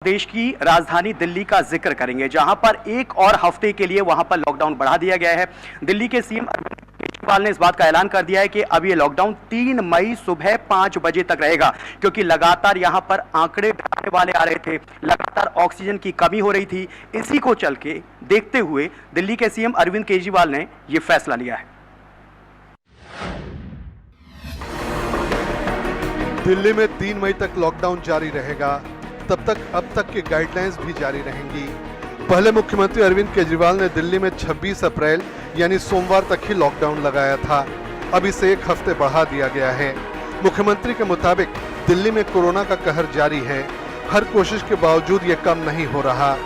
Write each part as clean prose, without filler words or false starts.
देश की राजधानी दिल्ली का जिक्र करेंगे, जहां पर एक और हफ्ते के लिए वहां पर लॉकडाउन बढ़ा दिया गया है। दिल्ली के सीएम अरविंद केजरीवाल ने इस बात का ऐलान कर दिया है कि अब ये लॉकडाउन 3 मई सुबह 5 बजे तक रहेगा, क्योंकि लगातार यहां पर आंकड़े डराने वाले आ रहे थे, लगातार ऑक्सीजन की कमी हो रही थी। इसी को चल के देखते हुए दिल्ली के सीएम अरविंद केजरीवाल ने यह फैसला लिया है। दिल्ली में 3 मई तक लॉकडाउन जारी रहेगा। तब तक अब तक की गाइडलाइंस भी जारी रहेंगी। पहले मुख्यमंत्री अरविंद केजरीवाल ने दिल्ली में 26 अप्रैल यानी सोमवार तक ही लॉकडाउन लगाया था। अब इसे 1 हफ्ते बढ़ा दिया गया है। मुख्यमंत्री के मुताबिक दिल्ली में कोरोना का कहर जारी है। हर कोशिश के बावजूद ये कम नहीं हो रहा।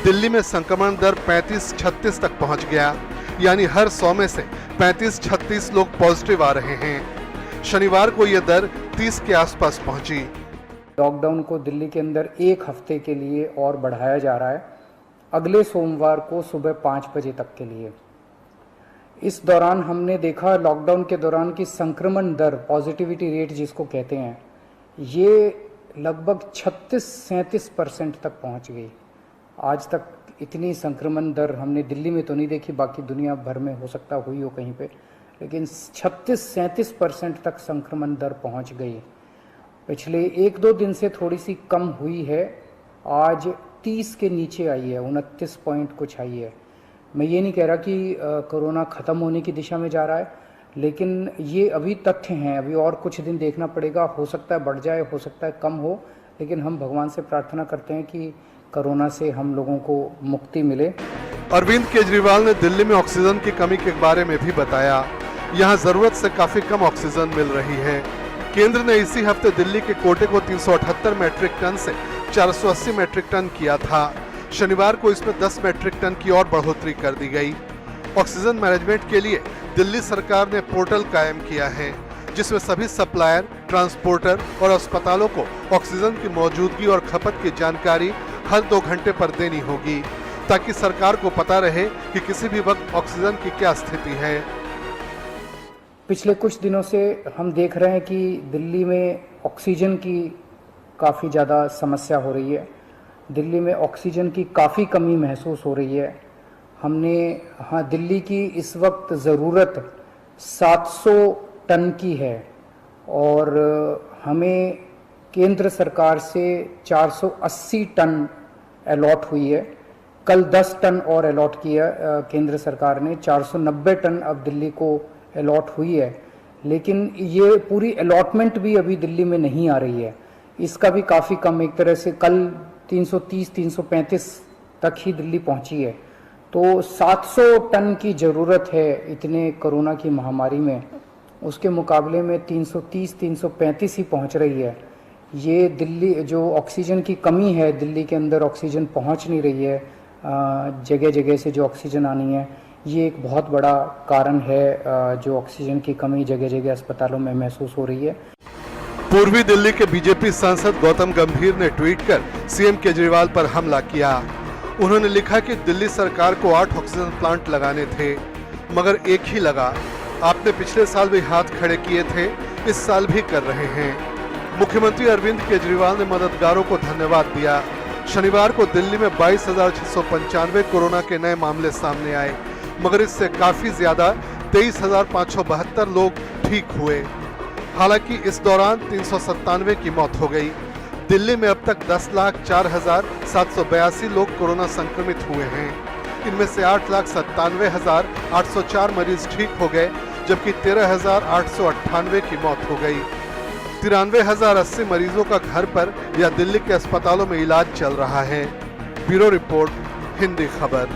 दिल्ली में संक्रमण दर 35-36 तक पहुंच गया, यानी हर 100 में से 35-36 लोग पॉजिटिव आ रहे हैं। शनिवार को यह दर 30 के आसपास पहुंची। लॉकडाउन को दिल्ली के अंदर 1 हफ्ते के लिए और बढ़ाया जा रहा है, अगले सोमवार को सुबह 5 बजे तक के लिए। इस दौरान हमने देखा लॉकडाउन के दौरान की संक्रमण दर, पॉजिटिविटी रेट जिसको कहते हैं, ये लगभग 36-37% तक पहुंच गई। आज तक इतनी संक्रमण दर हमने दिल्ली में तो नहीं देखी, बाकी दुनिया भर में हो सकता हुई हो कहीं पे, लेकिन 36-37% तक संक्रमण दर पहुंच गई। पिछले 1-2 दिन से थोड़ी सी कम हुई है, आज 30 के नीचे आई है, 29 पॉइंट कुछ आई है। मैं ये नहीं कह रहा कि कोरोना ख़त्म होने की दिशा में जा रहा है, लेकिन ये अभी तथ्य हैं, अभी और कुछ दिन देखना पड़ेगा। हो सकता है बढ़ जाए, हो सकता है कम हो, लेकिन हम भगवान से प्रार्थना करते हैं कि कोरोना से हम लोगों को मुक्ति मिले। अरविंद केजरीवाल ने दिल्ली में ऑक्सीजन की कमी के बारे में भी बताया। यहाँ जरूरत से काफी कम ऑक्सीजन मिल रही है। केंद्र ने इसी हफ्ते दिल्ली के कोटे को 378 मैट्रिक टन से 480 मैट्रिक टन किया था। शनिवार को इसमें 10 मैट्रिक टन की और बढ़ोतरी कर दी गई। ऑक्सीजन मैनेजमेंट के लिए दिल्ली सरकार ने पोर्टल कायम किया है, जिसमें सभी सप्लायर, ट्रांसपोर्टर और अस्पतालों को ऑक्सीजन की मौजूदगी और खपत की जानकारी हर 2 घंटे पर देनी होगी, ताकि सरकार को पता रहे कि किसी भी वक्त ऑक्सीजन की क्या स्थिति है। पिछले कुछ दिनों से हम देख रहे हैं कि दिल्ली में ऑक्सीजन की काफ़ी ज़्यादा समस्या हो रही है। दिल्ली में ऑक्सीजन की काफ़ी कमी महसूस हो रही है। दिल्ली की इस वक्त ज़रूरत 700 टन की है और हमें केंद्र सरकार से 480 टन अलॉट हुई है। कल 10 टन और अलॉट किया केंद्र सरकार ने, 490 टन अब दिल्ली को अलॉट हुई है। लेकिन ये पूरी अलॉटमेंट भी अभी दिल्ली में नहीं आ रही है, इसका भी काफ़ी कम, एक तरह से कल 330-335 तक ही दिल्ली पहुंची है। तो 700 टन की ज़रूरत है इतने कोरोना की महामारी में, उसके मुकाबले में 330-335 ही पहुंच रही है। ये दिल्ली जो ऑक्सीजन की कमी है, दिल्ली के अंदर ऑक्सीजन पहुंच नहीं रही है, जगह जगह से जो ऑक्सीजन आनी है, ये एक बहुत बड़ा कारण है जो ऑक्सीजन की कमी जगह जगह अस्पतालों में महसूस हो रही है। पूर्वी दिल्ली के बीजेपी सांसद गौतम गंभीर ने ट्वीट कर सीएम केजरीवाल पर हमला किया। उन्होंने लिखा कि दिल्ली सरकार को 8 ऑक्सीजन प्लांट लगाने थे, मगर एक ही लगा। आपने पिछले साल भी हाथ खड़े किए थे, इस साल भी कर रहे हैं। मुख्यमंत्री अरविंद केजरीवाल ने मददगारों को धन्यवाद दिया। शनिवार को दिल्ली में 22,695 कोरोना के नए मामले सामने आए, मगर इससे काफी ज्यादा 23,572 लोग ठीक हुए। हालांकि इस दौरान 397 की मौत हो गई। दिल्ली में अब तक 10,04,782 लोग कोरोना संक्रमित हुए हैं। इनमें से 8,97,804 मरीज ठीक हो गए, जबकि 13,898 की मौत हो गई। 93,080 मरीजों का घर पर या दिल्ली के अस्पतालों में इलाज चल रहा है। ब्यूरो रिपोर्ट, हिंदी खबर।